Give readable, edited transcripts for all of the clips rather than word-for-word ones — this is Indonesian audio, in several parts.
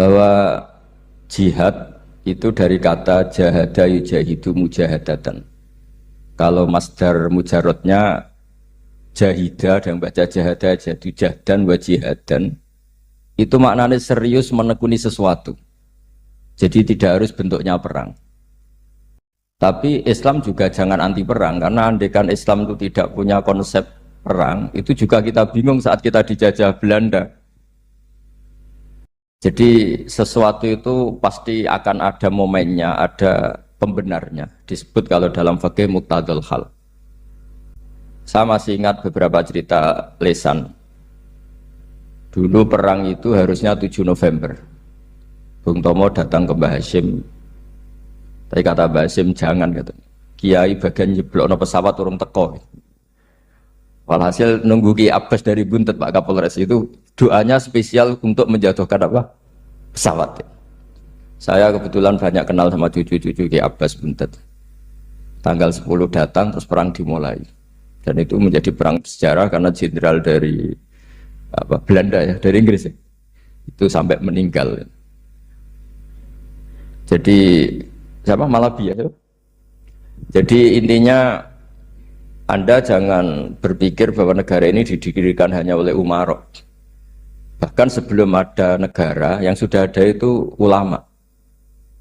bahwa jihad itu dari kata jahada yujahidu mujahadatan. Kalau masdar mujarrodnya jahida dan baca jahada jadi jahdan wa jihadan, itu maknanya serius menekuni sesuatu. Jadi tidak harus bentuknya perang. Tapi Islam juga jangan anti perang, karena andaikan Islam itu tidak punya konsep perang, itu juga kita bingung saat kita dijajah Belanda. Jadi sesuatu itu pasti akan ada momennya, ada pembenarnya. Disebut kalau dalam fikih muqtadul hal. Saya masih ingat beberapa cerita lesan. Dulu perang itu harusnya 7 November. Bung Tomo datang ke Mbah Hashim. Tapi kata Mbah Hashim jangan, kata Kiai bagian nyeblokno pesawat urung teko. Walhasil nunggu Ki Abbas dari Buntet Pak Kapolres itu doanya spesial untuk menjatuhkan apa? Pesawat. Saya kebetulan banyak kenal sama cucu-cucu Ki Abbas Buntet. Tanggal 10 datang terus perang dimulai. Dan itu menjadi perang sejarah karena jenderal dari Belanda ya, dari Inggris ya. Itu sampai meninggal. Jadi siapa Malabi ya? Jadi intinya Anda jangan berpikir bahwa negara ini didirikan hanya oleh umarok. Bahkan sebelum ada negara, yang sudah ada itu ulama.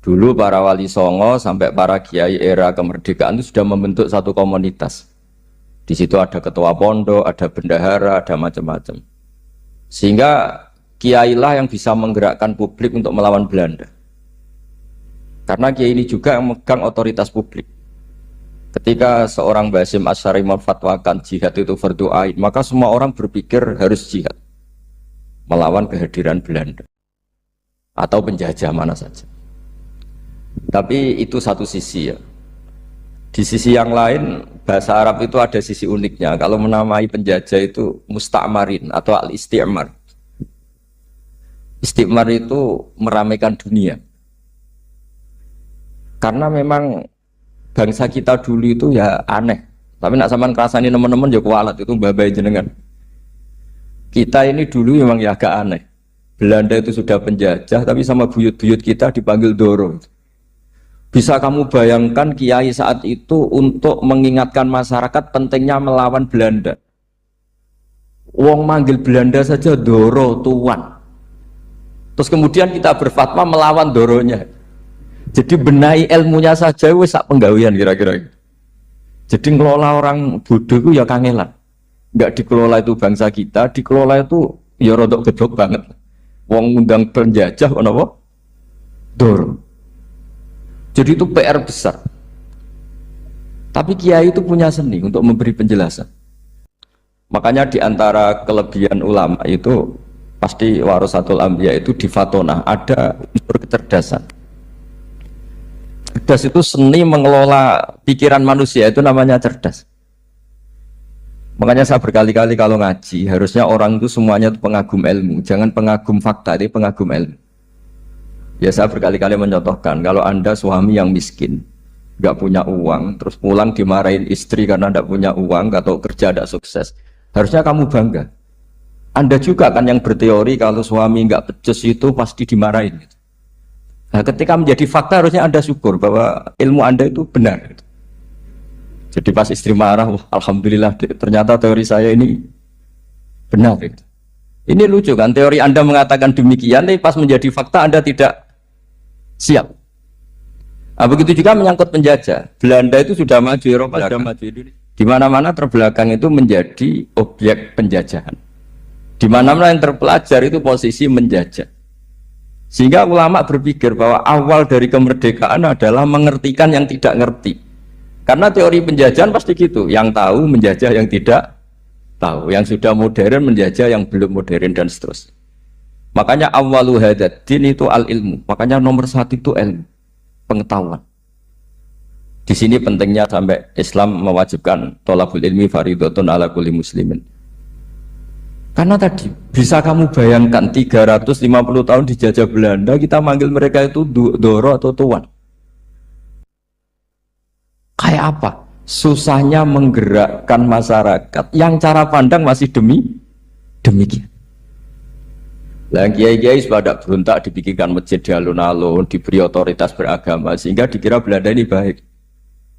Dulu para wali songo sampai para kiai era kemerdekaan itu sudah membentuk satu komunitas. Di situ ada ketua pondok, ada bendahara, ada macam-macam. Sehingga kiailah yang bisa menggerakkan publik untuk melawan Belanda. Karena kiai ini juga yang memegang otoritas publik. Ketika seorang Basim Asy'ari memfatwakan jihad itu fardhu ain, maka semua orang berpikir harus jihad melawan kehadiran Belanda atau penjajah mana saja. Tapi itu satu sisi ya. Di sisi yang lain, bahasa Arab itu ada sisi uniknya. Kalau menamai penjajah itu musta'marin atau al-isti'mar. Isti'mar itu meramaikan dunia. Karena memang bangsa kita dulu itu ya aneh. Tapi nak sampean kerasani teman-teman ya kualat itu babai jenengan. Kita ini dulu memang ya agak aneh. Belanda itu sudah penjajah tapi sama buyut-buyut kita dipanggil Doro. Bisa kamu bayangkan kiai saat itu untuk mengingatkan masyarakat pentingnya melawan Belanda. Wong manggil Belanda saja Doro tuan. Terus kemudian kita berfatwa melawan Doronya. Jadi benahi ilmunya saja wis sak penggawean kira-kira. Jadi ngelola orang bodoh itu ya kangelan. Enggak dikelola itu bangsa kita, dikelola itu ya rodok gedok banget. Wong ngundang penjajah ono apa? Doro. Jadi itu PR besar. Tapi kiai itu punya seni untuk memberi penjelasan. Makanya di antara kelebihan ulama itu pasti warasatul anbiya itu di Fatona ada unsur kecerdasan. Cerdas itu seni mengelola pikiran manusia, itu namanya cerdas. Makanya saya berkali-kali kalau ngaji, harusnya orang itu semuanya itu pengagum ilmu, jangan pengagum fakta, tapi pengagum ilmu. Ya saya berkali-kali mencontohkan, kalau Anda suami yang miskin, nggak punya uang, terus pulang dimarahin istri karena nggak punya uang atau kerja tidak sukses, harusnya kamu bangga. Anda juga kan yang berteori kalau suami nggak becus itu pasti dimarahin. Nah, ketika menjadi fakta harusnya Anda syukur bahwa ilmu Anda itu benar. Jadi pas istri marah, wah, alhamdulillah ternyata teori saya ini benar. Ini lucu kan, teori Anda mengatakan demikian, tapi pas menjadi fakta Anda tidak siap. Nah, begitu juga menyangkut penjajah. Belanda itu sudah maju, Eropa sudah maju. Di mana-mana terbelakang itu menjadi objek penjajahan. Di mana-mana yang terpelajar itu posisi menjajah. Sehingga ulama berpikir bahwa awal dari kemerdekaan adalah mengertikan yang tidak ngerti. Karena teori penjajahan pasti gitu, yang tahu menjajah yang tidak tahu, yang sudah modern menjajah yang belum modern dan seterusnya. Makanya awwalu hadzal din itu al-ilmu. Makanya nomor satu itu ilmu, pengetahuan. Di sini pentingnya sampai Islam mewajibkan thalabul ilmi fardhatun ala kulli muslimin. Karena tadi, bisa kamu bayangkan 350 tahun dijajah Belanda, kita manggil mereka itu Doro atau Tuan. Kayak apa? Susahnya menggerakkan masyarakat yang cara pandang masih demikian. Lah kiai-kiai pada berontak dibikinkan masjid di alun-alun, diberi otoritas beragama sehingga dikira Belanda ini baik.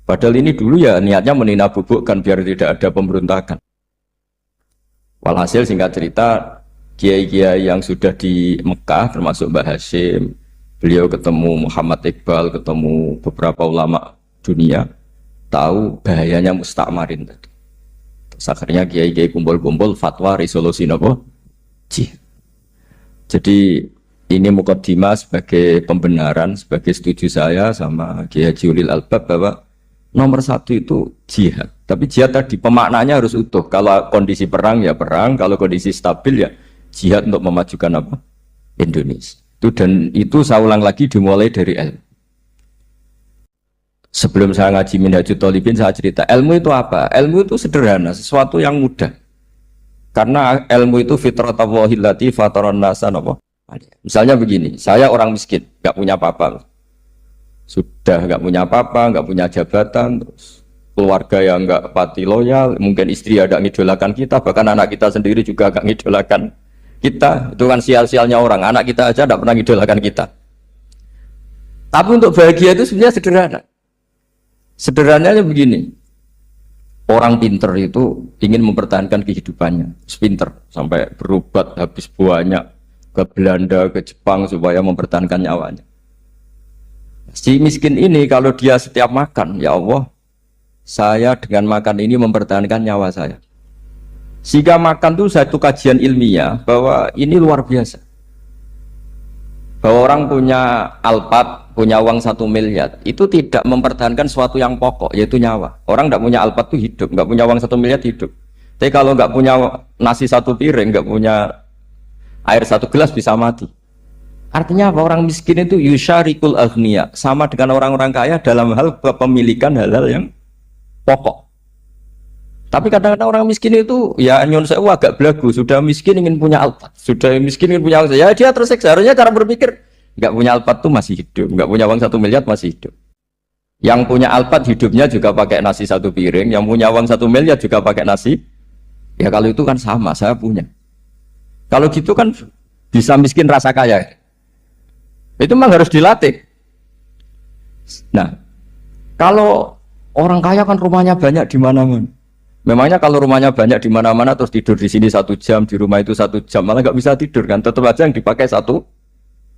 Padahal ini dulu ya niatnya meninabobokan biar tidak ada pemberontakan. Walhasil singkat cerita, kiai-kiai yang sudah di Mekah termasuk Mbah Hashim, beliau ketemu Muhammad Iqbal, ketemu beberapa ulama dunia, tahu bahayanya mustakmarin tadi. Terus akhirnya kiai-kiai kumpul-kumpul fatwa resolusi nopo jihad. Jadi ini mukadimah sebagai pembenaran, sebagai setuju saya sama Kiai Haji Ulil Albab bahwa nomor satu itu jihad. Tapi jihad tadi pemaknanya harus utuh. Kalau kondisi perang ya perang, kalau kondisi stabil ya jihad untuk memajukan apa? Indonesia. Dan itu saya ulang lagi dimulai dari ilmu. Sebelum saya ngaji Minhajul Thalibin saya cerita ilmu itu apa? Ilmu itu sederhana, sesuatu yang mudah. Karena ilmu itu fitratallahi allati fataran nasa apa? Misalnya begini, saya orang miskin, nggak punya apa-apa. Sudah nggak punya apa-apa, nggak punya jabatan, terus keluarga yang nggak pati loyal, mungkin istri ada ngidolakan kita, bahkan anak kita sendiri juga nggak ngidolakan kita. Itu kan sial-sialnya orang, anak kita aja nggak pernah ngidolakan kita. Tapi untuk bahagia itu sebenarnya sederhana. Sederhananya begini, orang pinter itu ingin mempertahankan kehidupannya, pinter sampai berobat habis banyak ke Belanda, ke Jepang supaya mempertahankan nyawanya. Si miskin ini kalau dia setiap makan, ya Allah, saya dengan makan ini mempertahankan nyawa saya. Sehingga makan itu satu kajian ilmiah bahwa ini luar biasa. Bahwa orang punya Alphard, punya uang 1 miliar, itu tidak mempertahankan sesuatu yang pokok, yaitu nyawa. Orang tidak punya Alphard itu hidup, nggak punya uang 1 miliar hidup. Tapi kalau nggak punya nasi 1 piring, nggak punya air 1 gelas bisa mati. Artinya apa? Orang miskin itu yusyarikul aghniya, sama dengan orang-orang kaya dalam hal kepemilikan hal-hal yang pokok. Tapi kadang-kadang orang miskin itu ya nyon sewu agak belagu, sudah miskin ingin punya Alphard, sudah miskin ingin punya uang, ya dia tersiksa. Harusnya cara berpikir nggak punya Alphard itu masih hidup, nggak punya uang 1 miliar masih hidup. Yang punya Alphard hidupnya juga pakai nasi 1 piring, yang punya uang 1 miliar juga pakai nasi. Ya kalau itu kan sama, saya punya. Kalau gitu kan bisa miskin rasa kaya. Itu memang harus dilatih. Nah, kalau orang kaya kan rumahnya banyak di mana-mana. Memangnya kalau rumahnya banyak di mana-mana terus tidur di sini 1 jam, di rumah itu 1 jam, malah nggak bisa tidur kan? Tetap aja yang dipakai 1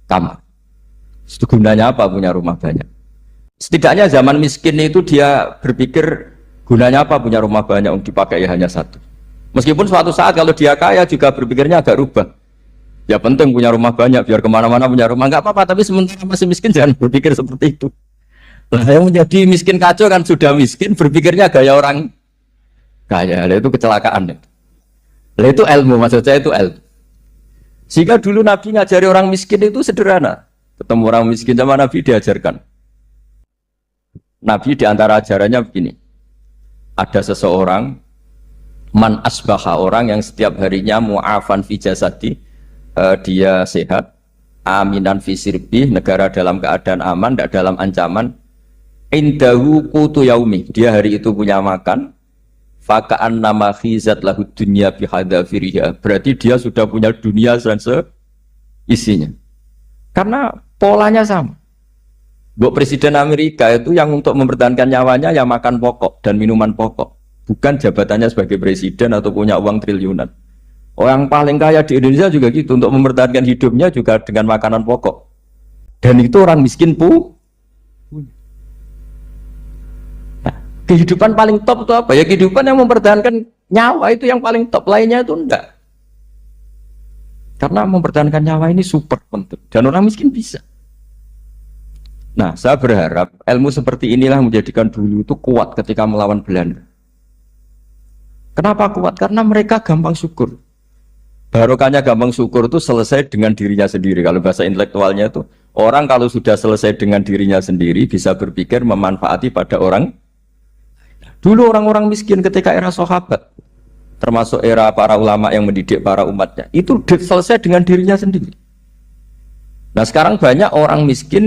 kamar. Itu gunanya apa punya rumah banyak? Setidaknya zaman miskin itu dia berpikir gunanya apa punya rumah banyak untuk dipakai ya hanya 1. Meskipun suatu saat kalau dia kaya juga berpikirnya agak rubah. Ya penting punya rumah banyak biar kemana-mana punya rumah, nggak apa-apa. Tapi sementara masih miskin jangan berpikir seperti itu. Nah, yang menjadi miskin kacau kan sudah miskin berpikirnya gaya orang kaya. Itu kecelakaan. Itu ilmu, maksud saya itu ilmu. Sehingga dulu Nabi ngajari orang miskin itu sederhana. Ketemu orang miskin sama Nabi diajarkan. Nabi diantara ajarannya begini. Ada seseorang man asbaha, orang yang setiap harinya mu'afan fi jasadi, dia sehat, aminan fi sirbi, negara dalam keadaan aman, tidak dalam ancaman, indahu qutu yaumi, dia hari itu punya makan, faka'an nama khizat lahu dunya bihadafiriha, berarti dia sudah punya dunia dan seisinya. Karena polanya sama. Buat Presiden Amerika itu yang untuk mempertahankan nyawanya yang makan pokok dan minuman pokok, bukan jabatannya sebagai presiden atau punya uang triliunan. Orang paling kaya di Indonesia juga gitu, untuk mempertahankan hidupnya juga dengan makanan pokok. Dan itu orang miskin punya. Nah, kehidupan paling top itu apa? Ya kehidupan yang mempertahankan nyawa itu yang paling top, lainnya itu enggak. Karena mempertahankan nyawa ini super penting dan orang miskin bisa. Nah, saya berharap ilmu seperti inilah menjadikan dulu itu kuat ketika melawan Belanda. Kenapa kuat? Karena mereka gampang syukur. Barokahnya gampang syukur itu selesai dengan dirinya sendiri. Kalau bahasa intelektualnya itu, orang kalau sudah selesai dengan dirinya sendiri bisa berpikir memanfaati pada orang. Dulu orang-orang miskin ketika era sahabat, termasuk era para ulama yang mendidik para umatnya, itu selesai dengan dirinya sendiri. Nah sekarang banyak orang miskin